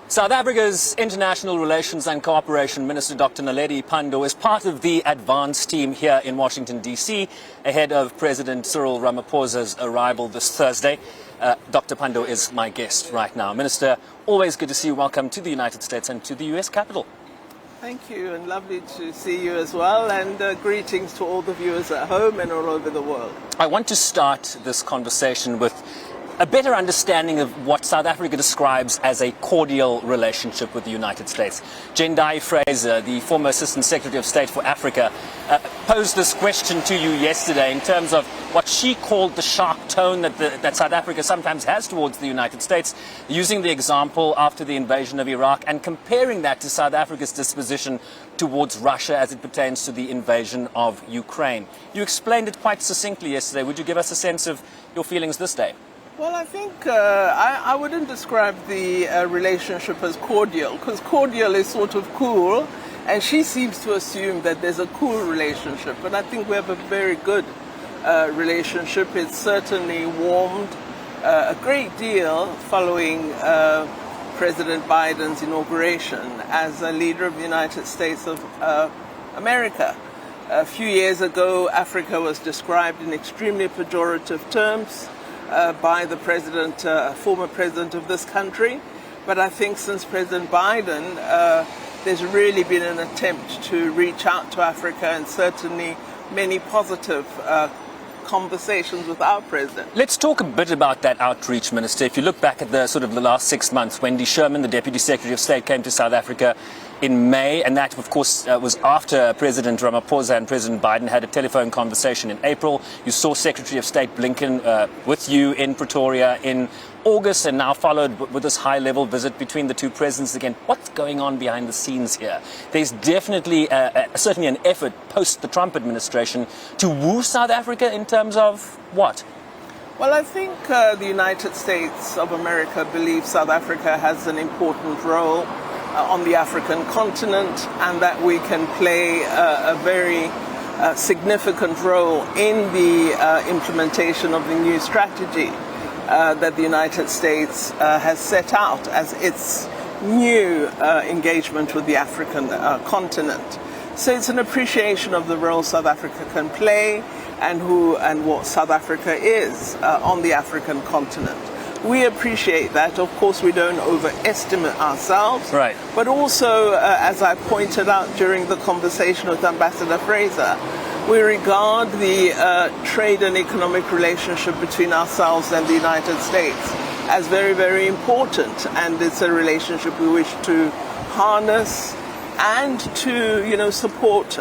South Africa's International Relations and Cooperation Minister Dr. Naledi Pandor is part of the advance team here in Washington, D.C. ahead of President Cyril Ramaphosa's arrival this Thursday. Dr. Pandor is my guest right now. Minister, always good to see you. Welcome to the United States and to the U.S. Capitol. Thank you, and lovely to see you as well, and greetings to all the viewers at home and all over the world. I want to start this conversation with a better understanding of what South Africa describes as a cordial relationship with the United States. Jendai Fraser, the former Assistant Secretary of State for Africa, posed this question to you yesterday in terms of what she called the sharp tone that South Africa sometimes has towards the United States, using the example after the invasion of Iraq and comparing that to South Africa's disposition towards Russia as it pertains to the invasion of Ukraine. You explained it quite succinctly yesterday. Would you give us a sense of your feelings this day? Well, I think I wouldn't describe the relationship as cordial, because cordial is sort of cool, and she seems to assume that there's a cool relationship. But I think we have a very good relationship. It's certainly warmed a great deal following President Biden's inauguration as a leader of the United States of America. A few years ago, Africa was described in extremely pejorative terms by the president, former president of this country. But I think since President Biden, there's really been an attempt to reach out to Africa, and certainly many positive conversations with our president. Let's talk a bit about that outreach, Minister. If you look back at the last 6 months, Wendy Sherman, the Deputy Secretary of State, came to South Africa in May, and that, of course, was after President Ramaphosa and President Biden had a telephone conversation in April. You saw Secretary of State Blinken with you in Pretoria in August, and now followed with this high-level visit between the two presidents again. What's going on behind the scenes here? There's definitely certainly an effort post the Trump administration to woo South Africa in terms of what? Well, I think the United States of America believes South Africa has an important role on the African continent, and that we can play a very significant role in the implementation of the new strategy that the United States has set out as its new engagement with the African continent. So it's an appreciation of the role South Africa can play and what South Africa is on the African continent. We appreciate that. Of course, we don't overestimate ourselves. Right. But also, as I pointed out during the conversation with Ambassador Fraser, we regard the trade and economic relationship between ourselves and the United States as very, very important. And it's a relationship we wish to harness and to, support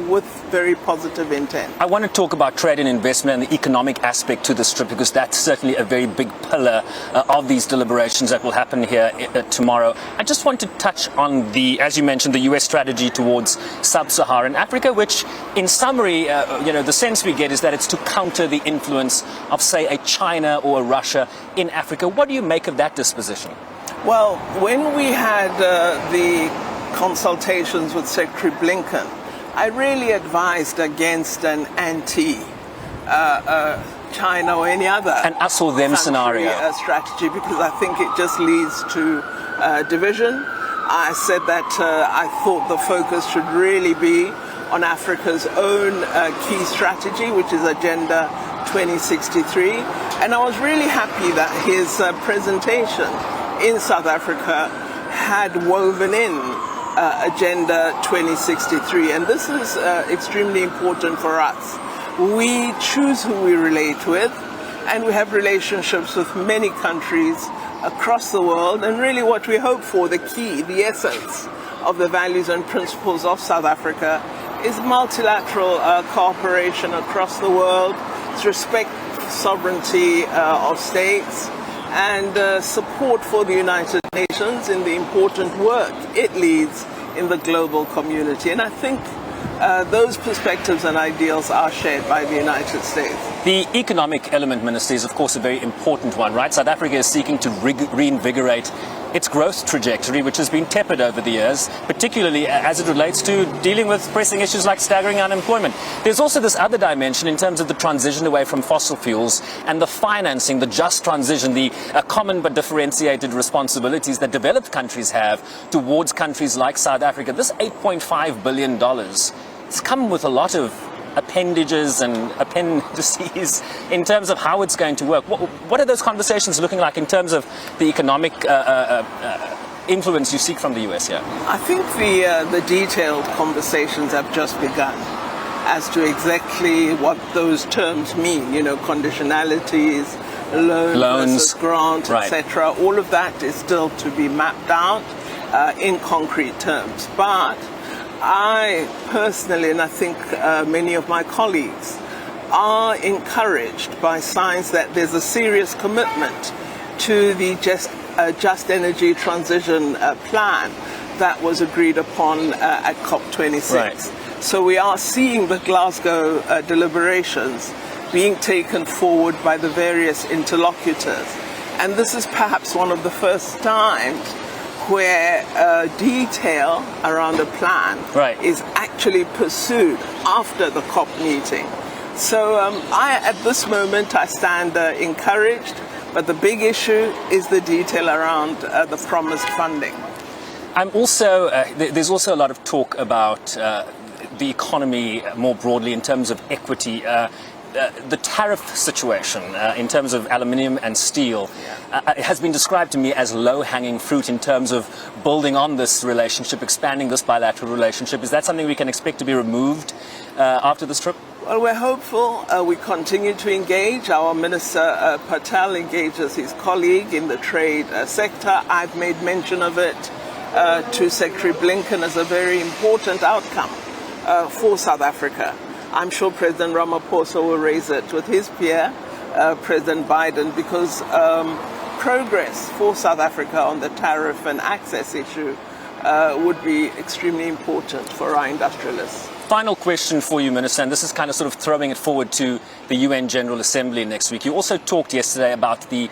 with very positive intent. I want to talk about trade and investment and the economic aspect to this trip, because that's certainly a very big pillar of these deliberations that will happen here tomorrow. I just want to touch on as you mentioned, the U.S. strategy towards sub-Saharan Africa, which, in summary, the sense we get is that it's to counter the influence of, say, a China or a Russia in Africa. What do you make of that disposition? Well, when we had the consultations with Secretary Blinken, I really advised against an anti-China or any other an us or them scenario strategy, because I think it just leads to division. I said that I thought the focus should really be on Africa's own key strategy, which is Agenda 2063. And I was really happy that his presentation in South Africa had woven in Agenda 2063, and this is extremely important for us. We choose who we relate with, and we have relationships with many countries across the world, and really what we hope for, the key, the essence of the values and principles of South Africa, is multilateral cooperation across the world. It's respect for sovereignty of states, and support for the United Nations in the important work it leads in the global community. And I think those perspectives and ideals are shared by the United States. The economic element, Minister, is of course a very important one, right? South Africa is seeking to reinvigorate its growth trajectory, which has been tepid over the years, particularly as it relates to dealing with pressing issues like staggering unemployment. There's also this other dimension in terms of the transition away from fossil fuels and the financing, the just transition, the common but differentiated responsibilities that developed countries have towards countries like South Africa. This $8.5 billion, it's come with a lot of appendages and appendices in terms of how it's going to work. What are those conversations looking like in terms of the economic influence you seek from the US here? I think the detailed conversations have just begun as to exactly what those terms mean, you know, conditionalities, loans versus grant, right, etc. All of that is still to be mapped out in concrete terms. But I personally, and I think many of my colleagues, are encouraged by signs that there's a serious commitment to the just energy transition plan that was agreed upon at COP26. Right. So we are seeing the Glasgow deliberations being taken forward by the various interlocutors. And this is perhaps one of the first times where detail around a plan is actually pursued after the COP meeting. So at this moment, I stand encouraged, but the big issue is the detail around the promised funding. There's also a lot of talk about the economy more broadly in terms of equity. The tariff situation in terms of aluminium and steel has been described to me as low-hanging fruit in terms of building on this relationship, expanding this bilateral relationship. Is that something we can expect to be removed after this trip? Well, we're hopeful. We continue to engage. Our Minister Patel engages his colleague in the trade sector. I've made mention of it to Secretary Blinken as a very important outcome for South Africa. I'm sure President Ramaphosa will raise it with his peer, President Biden, because progress for South Africa on the tariff and access issue would be extremely important for our industrialists. Final question for you, Minister, and this is kind of sort of throwing it forward to the UN General Assembly next week. You also talked yesterday about the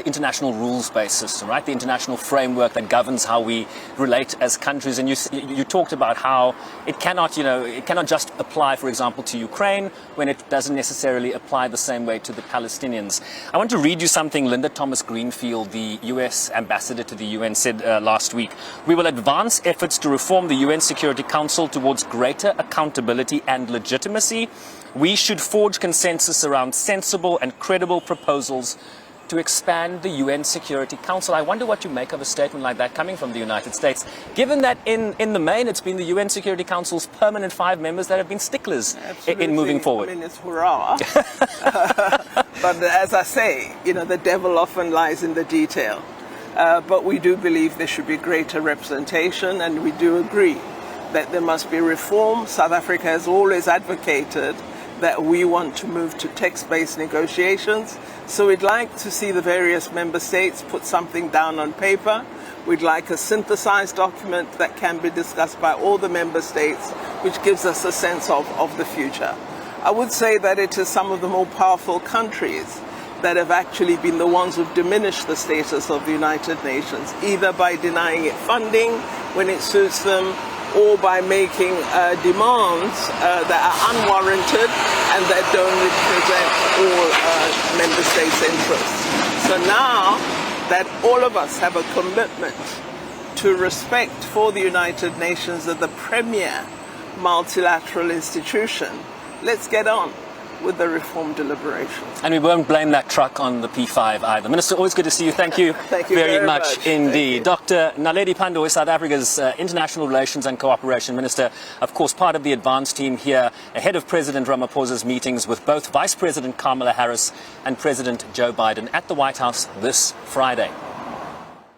international rules-based system, right? The international framework that governs how we relate as countries. And you talked about how it cannot just apply, for example, to Ukraine when it doesn't necessarily apply the same way to the Palestinians. I want to read you something Linda Thomas-Greenfield, the US ambassador to the UN, said last week. We will advance efforts to reform the UN Security Council towards greater accountability and legitimacy. We should forge consensus around sensible and credible proposals to expand the UN Security Council. I wonder what you make of a statement like that coming from the United States, given that in the main it's been the UN Security Council's permanent 5 members that have been sticklers in moving forward. I mean, it's hurrah. But as I say, you know, the devil often lies in the detail. But we do believe there should be greater representation, and we do agree that there must be reform. South Africa has always advocated that we want to move to text-based negotiations. So we'd like to see the various member states put something down on paper. We'd like a synthesized document that can be discussed by all the member states, which gives us a sense of the future. I would say that it is some of the more powerful countries that have actually been the ones who've diminished the status of the United Nations, either by denying it funding when it suits them, or by making demands that are unwarranted and that don't represent all member states' interests. So now that all of us have a commitment to respect for the United Nations as the premier multilateral institution, let's get on with the reform deliberations. And we won't blame that truck on the P5 either. Minister, always good to see you. Thank you, Thank you very much indeed. Dr. Naledi Pandor is South Africa's International Relations and Cooperation Minister, of course part of the advance team here ahead of President Ramaphosa's meetings with both Vice President Kamala Harris and President Joe Biden at the White House this Friday.